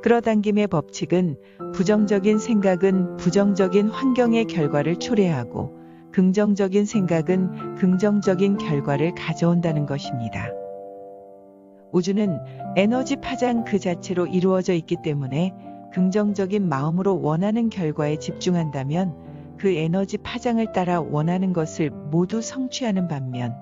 끌어당김의 법칙은 부정적인 생각은 부정적인 환경의 결과를 초래하고 긍정적인 생각은 긍정적인 결과를 가져온다는 것입니다. 우주는 에너지 파장 그 자체로 이루어져 있기 때문에 긍정적인 마음으로 원하는 결과에 집중한다면 그 에너지 파장을 따라 원하는 것을 모두 성취하는 반면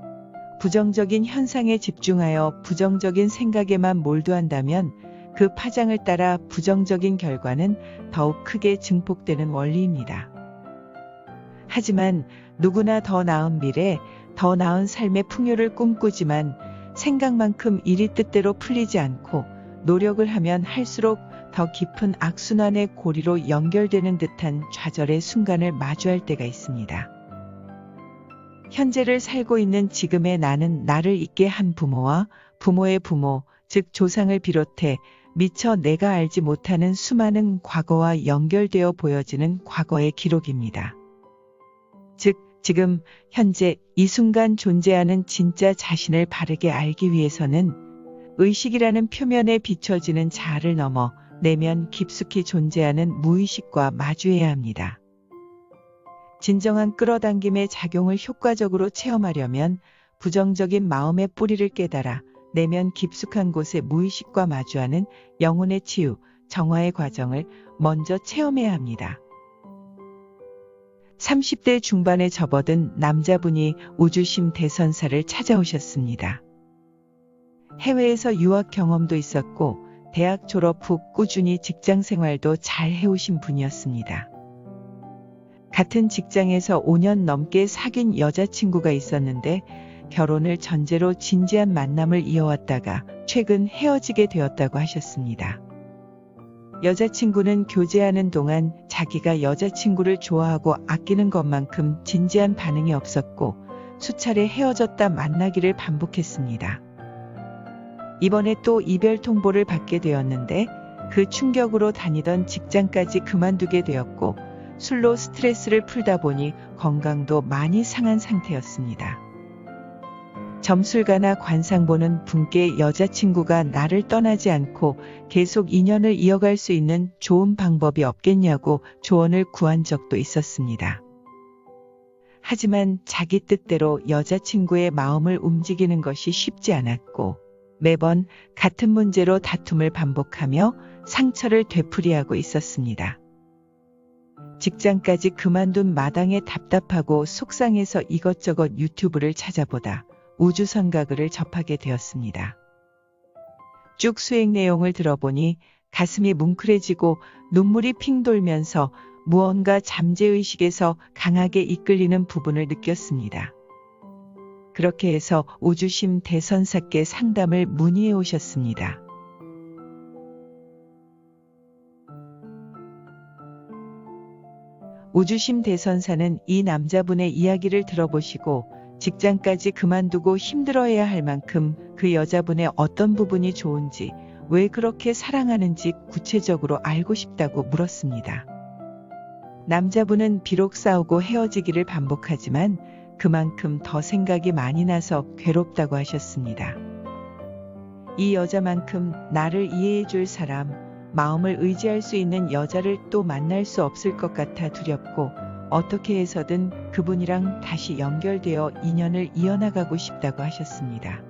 부정적인 현상에 집중하여 부정적인 생각에만 몰두한다면 그 파장을 따라 부정적인 결과는 더욱 크게 증폭되는 원리입니다. 하지만 누구나 더 나은 미래, 더 나은 삶의 풍요를 꿈꾸지만 생각만큼 일이 뜻대로 풀리지 않고 노력을 하면 할수록 더 깊은 악순환의 고리로 연결되는 듯한 좌절의 순간을 마주할 때가 있습니다. 현재를 살고 있는 지금의 나는 나를 있게 한 부모와 부모의 부모, 즉 조상을 비롯해 미처 내가 알지 못하는 수많은 과거와 연결되어 보여지는 과거의 기록입니다. 즉, 지금, 현재, 이 순간 존재하는 진짜 자신을 바르게 알기 위해서는 의식이라는 표면에 비춰지는 자아를 넘어 내면 깊숙이 존재하는 무의식과 마주해야 합니다. 진정한 끌어당김의 작용을 효과적으로 체험하려면 부정적인 마음의 뿌리를 깨달아 내면 깊숙한 곳의 무의식과 마주하는 영혼의 치유, 정화의 과정을 먼저 체험해야 합니다. 30대 중반에 접어든 남자분이 우주심 대선사를 찾아오셨습니다. 해외에서 유학 경험도 있었고 대학 졸업 후 꾸준히 직장 생활도 잘 해오신 분이었습니다. 같은 직장에서 5년 넘게 사귄 여자친구가 있었는데 결혼을 전제로 진지한 만남을 이어왔다가 최근 헤어지게 되었다고 하셨습니다. 여자친구는 교제하는 동안 자기가 여자친구를 좋아하고 아끼는 것만큼 진지한 반응이 없었고 수차례 헤어졌다 만나기를 반복했습니다. 이번에 또 이별 통보를 받게 되었는데 그 충격으로 다니던 직장까지 그만두게 되었고 술로 스트레스를 풀다 보니 건강도 많이 상한 상태였습니다. 점술가나 관상 보는 분께 여자친구가 나를 떠나지 않고 계속 인연을 이어갈 수 있는 좋은 방법이 없겠냐고 조언을 구한 적도 있었습니다. 하지만 자기 뜻대로 여자친구의 마음을 움직이는 것이 쉽지 않았고 매번 같은 문제로 다툼을 반복하며 상처를 되풀이하고 있었습니다. 직장까지 그만둔 마당에 답답하고 속상해서 이것저것 유튜브를 찾아보다 우주선가글을 접하게 되었습니다. 쭉 수행 내용을 들어보니 가슴이 뭉클해지고 눈물이 핑 돌면서 무언가 잠재의식에서 강하게 이끌리는 부분을 느꼈습니다. 그렇게 해서 우주심 대선사께 상담을 문의해 오셨습니다. 우주심 대선사는 이 남자분의 이야기를 들어보시고 직장까지 그만두고 힘들어해야 할 만큼 그 여자분의 어떤 부분이 좋은지, 왜 그렇게 사랑하는지 구체적으로 알고 싶다고 물었습니다. 남자분은 비록 싸우고 헤어지기를 반복하지만 그만큼 더 생각이 많이 나서 괴롭다고 하셨습니다. 이 여자만큼 나를 이해해 줄 사람, 마음을 의지할 수 있는 여자를 또 만날 수 없을 것 같아 두렵고 어떻게 해서든 그분이랑 다시 연결되어 인연을 이어나가고 싶다고 하셨습니다.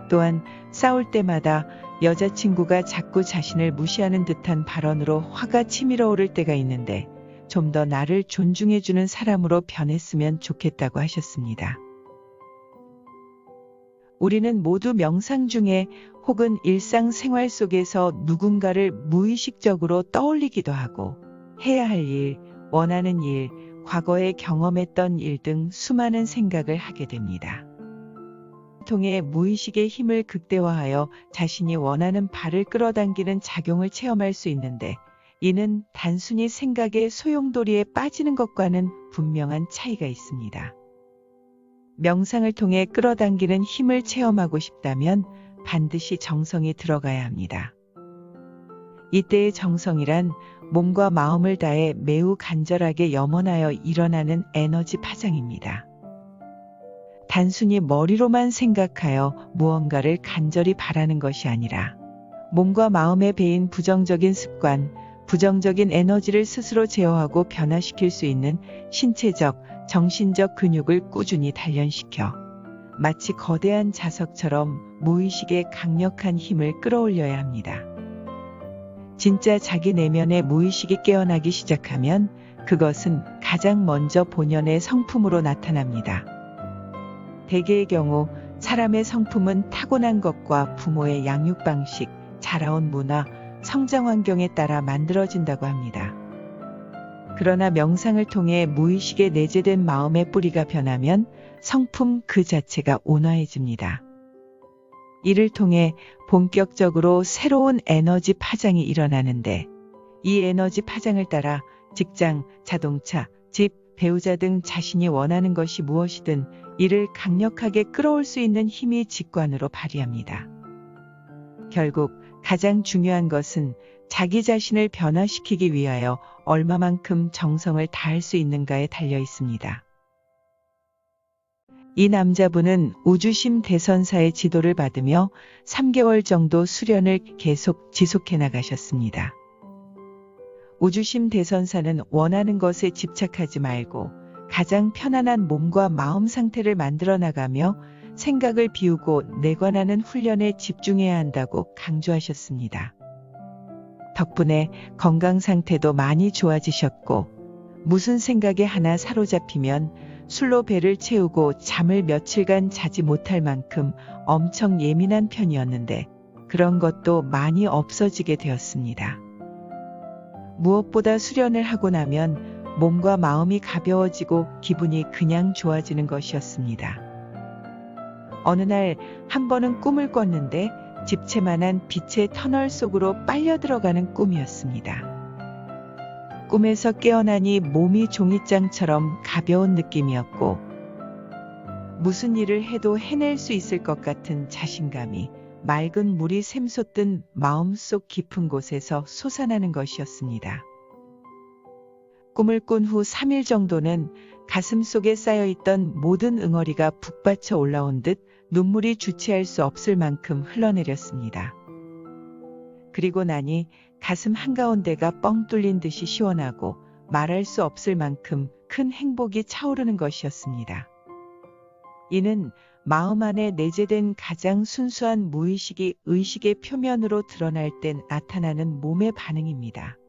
또한 싸울 때마다 여자친구가 자꾸 자신을 무시하는 듯한 발언으로 화가 치밀어 오를 때가 있는데 좀 더 나를 존중해주는 사람으로 변했으면 좋겠다고 하셨습니다. 우리는 모두 명상 중에 혹은 일상생활 속에서 누군가를 무의식적으로 떠올리기도 하고 해야 할 일, 원하는 일, 과거에 경험했던 일 등 수많은 생각을 하게 됩니다. 통해 무의식의 힘을 극대화하여 자신이 원하는 바를 끌어당기는 작용을 체험할 수 있는데 이는 단순히 생각의 소용돌이에 빠지는 것과는 분명한 차이가 있습니다. 명상을 통해 끌어당기는 힘을 체험하고 싶다면 반드시 정성이 들어가야 합니다. 이때의 정성이란 몸과 마음을 다해 매우 간절하게 염원하여 일어나는 에너지 파장입니다. 단순히 머리로만 생각하여 무언가를 간절히 바라는 것이 아니라 몸과 마음에 배인 부정적인 습관, 부정적인 에너지를 스스로 제어하고 변화시킬 수 있는 신체적, 정신적 근육을 꾸준히 단련시켜 마치 거대한 자석처럼 무의식의 강력한 힘을 끌어올려야 합니다. 진짜 자기 내면의 무의식이 깨어나기 시작하면 그것은 가장 먼저 본연의 성품으로 나타납니다. 대개의 경우 사람의 성품은 타고난 것과 부모의 양육 방식, 자라온 문화, 성장 환경에 따라 만들어진다고 합니다. 그러나 명상을 통해 무의식에 내재된 마음의 뿌리가 변하면 성품 그 자체가 온화해집니다. 이를 통해 본격적으로 새로운 에너지 파장이 일어나는데 이 에너지 파장을 따라 직장, 자동차, 집, 배우자 등 자신이 원하는 것이 무엇이든 이를 강력하게 끌어올 수 있는 힘이 직관으로 발휘합니다. 결국 가장 중요한 것은 자기 자신을 변화시키기 위하여 얼마만큼 정성을 다할 수 있는가에 달려 있습니다. 이 남자분은 우주심 대선사의 지도를 받으며 3개월 정도 수련을 계속 지속해 나가셨습니다. 우주심 대선사는 원하는 것에 집착하지 말고 가장 편안한 몸과 마음 상태를 만들어 나가며 생각을 비우고 내관하는 훈련에 집중해야 한다고 강조하셨습니다. 덕분에 건강 상태도 많이 좋아지셨고 무슨 생각에 하나 사로잡히면 술로 배를 채우고 잠을 며칠간 자지 못할 만큼 엄청 예민한 편이었는데 그런 것도 많이 없어지게 되었습니다. 무엇보다 수련을 하고 나면 몸과 마음이 가벼워지고 기분이 그냥 좋아지는 것이었습니다. 어느 날 한 번은 꿈을 꿨는데 집채만한 빛의 터널 속으로 빨려 들어가는 꿈이었습니다. 꿈에서 깨어나니 몸이 종이장처럼 가벼운 느낌이었고 무슨 일을 해도 해낼 수 있을 것 같은 자신감이 맑은 물이 샘솟듯 마음속 깊은 곳에서 솟아나는 것이었습니다. 꿈을 꾼 후 3일 정도는 가슴 속에 쌓여있던 모든 응어리가 북받쳐 올라온 듯 눈물이 주체할 수 없을 만큼 흘러내렸습니다. 그리고 나니 가슴 한가운데가 뻥 뚫린 듯이 시원하고 말할 수 없을 만큼 큰 행복이 차오르는 것이었습니다. 이는 마음 안에 내재된 가장 순수한 무의식이 의식의 표면으로 드러날 땐 나타나는 몸의 반응입니다.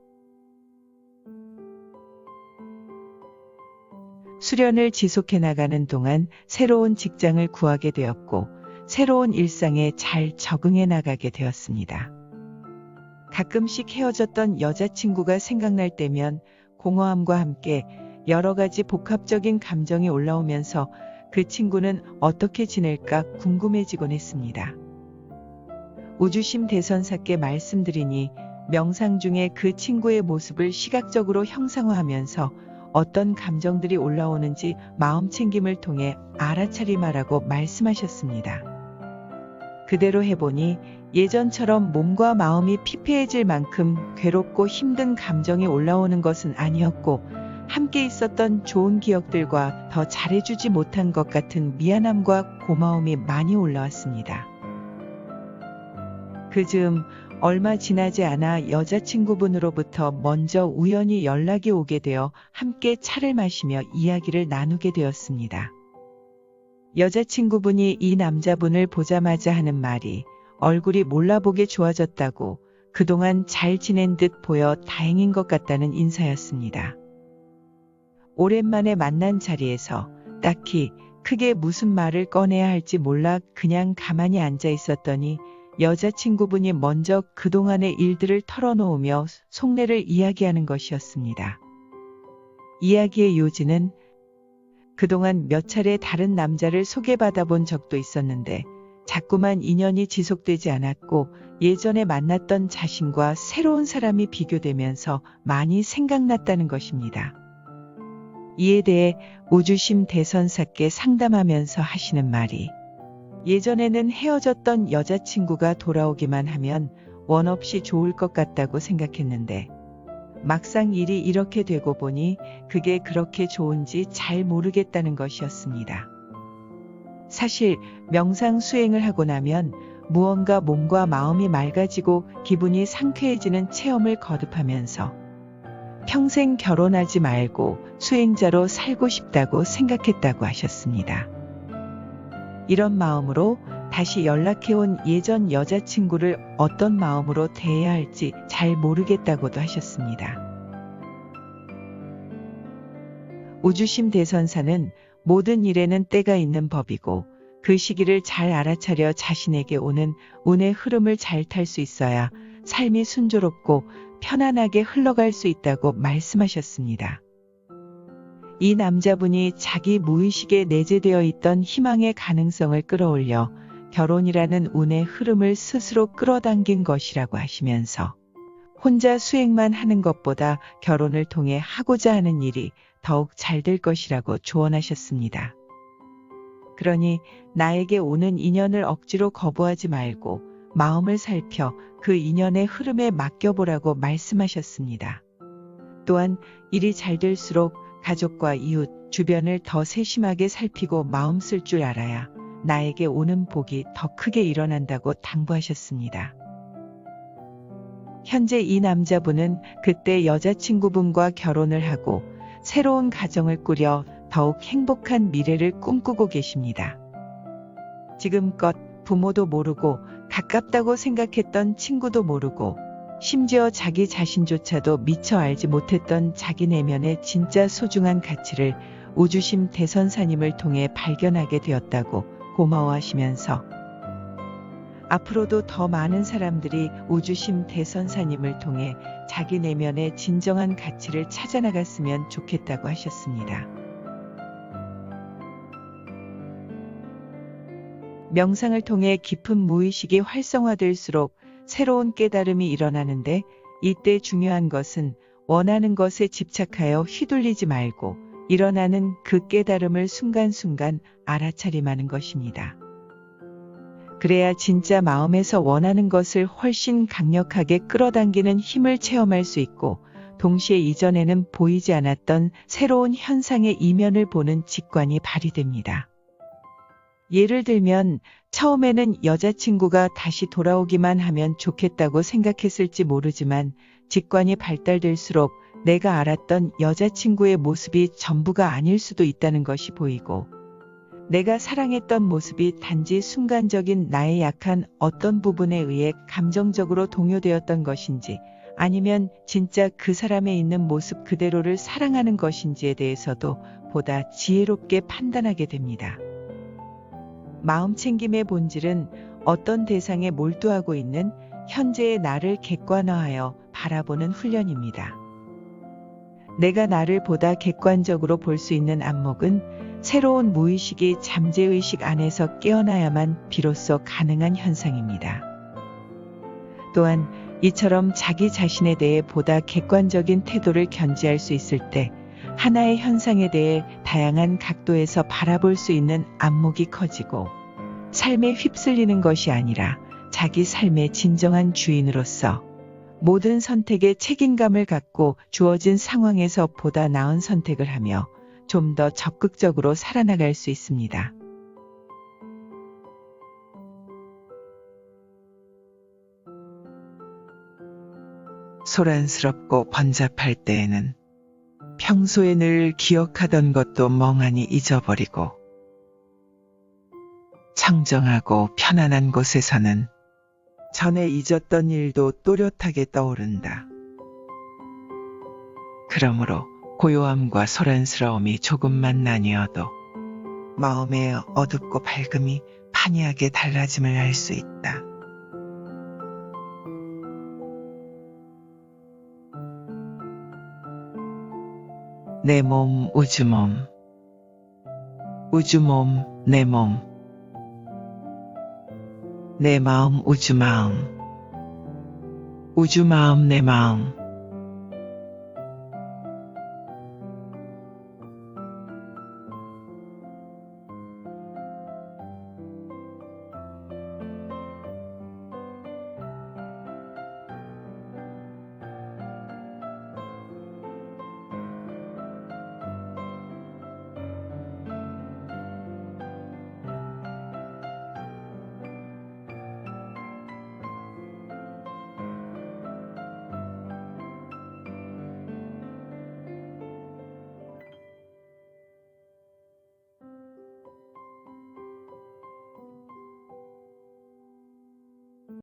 수련을 지속해 나가는 동안 새로운 직장을 구하게 되었고 새로운 일상에 잘 적응해 나가게 되었습니다. 가끔씩 헤어졌던 여자친구가 생각날 때면 공허함과 함께 여러 가지 복합적인 감정이 올라오면서 그 친구는 어떻게 지낼까 궁금해지곤 했습니다. 우주심 대선사께 말씀드리니 명상 중에 그 친구의 모습을 시각적으로 형상화하면서 어떤 감정들이 올라오는지 마음챙김을 통해 알아차리마라고 말씀하셨습니다. 그대로 해보니 예전처럼 몸과 마음이 피폐해질 만큼 괴롭고 힘든 감정이 올라오는 것은 아니었고 함께 있었던 좋은 기억들과 더 잘해주지 못한 것 같은 미안함과 고마움이 많이 올라왔습니다. 그 즈음 얼마 지나지 않아 여자친구분으로부터 먼저 우연히 연락이 오게 되어 함께 차를 마시며 이야기를 나누게 되었습니다. 여자친구분이 이 남자분을 보자마자 하는 말이 얼굴이 몰라보게 좋아졌다고 그동안 잘 지낸 듯 보여 다행인 것 같다는 인사였습니다. 오랜만에 만난 자리에서 딱히 크게 무슨 말을 꺼내야 할지 몰라 그냥 가만히 앉아 있었더니 여자친구분이 먼저 그동안의 일들을 털어놓으며 속내를 이야기하는 것이었습니다. 이야기의 요지는 그동안 몇 차례 다른 남자를 소개받아 본 적도 있었는데 자꾸만 인연이 지속되지 않았고 예전에 만났던 자신과 새로운 사람이 비교되면서 많이 생각났다는 것입니다. 이에 대해 우주심 대선사께 상담하면서 하시는 말이 예전에는 헤어졌던 여자친구가 돌아오기만 하면 원 없이 좋을 것 같다고 생각했는데 막상 일이 이렇게 되고 보니 그게 그렇게 좋은지 잘 모르겠다는 것이었습니다. 사실 명상 수행을 하고 나면 무언가 몸과 마음이 맑아지고 기분이 상쾌해지는 체험을 거듭하면서 평생 결혼하지 말고 수행자로 살고 싶다고 생각했다고 하셨습니다. 이런 마음으로 다시 연락해온 예전 여자친구를 어떤 마음으로 대해야 할지 잘 모르겠다고도 하셨습니다. 우주심 대선사는 모든 일에는 때가 있는 법이고 그 시기를 잘 알아차려 자신에게 오는 운의 흐름을 잘 탈 수 있어야 삶이 순조롭고 편안하게 흘러갈 수 있다고 말씀하셨습니다. 이 남자분이 자기 무의식에 내재되어 있던 희망의 가능성을 끌어올려 결혼이라는 운의 흐름을 스스로 끌어당긴 것이라고 하시면서 혼자 수행만 하는 것보다 결혼을 통해 하고자 하는 일이 더욱 잘 될 것이라고 조언하셨습니다. 그러니 나에게 오는 인연을 억지로 거부하지 말고 마음을 살펴 그 인연의 흐름에 맡겨보라고 말씀하셨습니다. 또한 일이 잘 될수록 가족과 이웃, 주변을 더 세심하게 살피고 마음 쓸 줄 알아야 나에게 오는 복이 더 크게 일어난다고 당부하셨습니다. 현재 이 남자분은 그때 여자친구분과 결혼을 하고 새로운 가정을 꾸려 더욱 행복한 미래를 꿈꾸고 계십니다. 지금껏 부모도 모르고 가깝다고 생각했던 친구도 모르고 심지어 자기 자신조차도 미처 알지 못했던 자기 내면의 진짜 소중한 가치를 우주심 대선사님을 통해 발견하게 되었다고 고마워하시면서 앞으로도 더 많은 사람들이 우주심 대선사님을 통해 자기 내면의 진정한 가치를 찾아나갔으면 좋겠다고 하셨습니다. 명상을 통해 깊은 무의식이 활성화될수록 새로운 깨달음이 일어나는데 이때 중요한 것은 원하는 것에 집착하여 휘둘리지 말고 일어나는 그 깨달음을 순간순간 알아차림하는 것입니다. 그래야 진짜 마음에서 원하는 것을 훨씬 강력하게 끌어당기는 힘을 체험할 수 있고 동시에 이전에는 보이지 않았던 새로운 현상의 이면을 보는 직관이 발휘됩니다. 예를 들면 처음에는 여자친구가 다시 돌아오기만 하면 좋겠다고 생각했을지 모르지만 직관이 발달될수록 내가 알았던 여자친구의 모습이 전부가 아닐 수도 있다는 것이 보이고 내가 사랑했던 모습이 단지 순간적인 나의 약한 어떤 부분에 의해 감정적으로 동요되었던 것인지 아니면 진짜 그 사람에 있는 모습 그대로를 사랑하는 것인지에 대해서도 보다 지혜롭게 판단하게 됩니다. 마음챙김의 본질은 어떤 대상에 몰두하고 있는 현재의 나를 객관화하여 바라보는 훈련입니다. 내가 나를 보다 객관적으로 볼 수 있는 안목은 새로운 무의식이 잠재의식 안에서 깨어나야만 비로소 가능한 현상입니다. 또한 이처럼 자기 자신에 대해 보다 객관적인 태도를 견지할 수 있을 때 하나의 현상에 대해 다양한 각도에서 바라볼 수 있는 안목이 커지고 삶에 휩쓸리는 것이 아니라 자기 삶의 진정한 주인으로서 모든 선택에 책임감을 갖고 주어진 상황에서 보다 나은 선택을 하며 좀 더 적극적으로 살아나갈 수 있습니다. 소란스럽고 번잡할 때에는 평소에 늘 기억하던 것도 멍하니 잊어버리고 청정하고 편안한 곳에서는 전에 잊었던 일도 또렷하게 떠오른다. 그러므로 고요함과 소란스러움이 조금만 나뉘어도 마음의 어둡고 밝음이 판이하게 달라짐을 알 수 있다. 내 몸 우주몸, 우주몸 내 몸, 내 마음 우주마음, 우주마음 내 마음,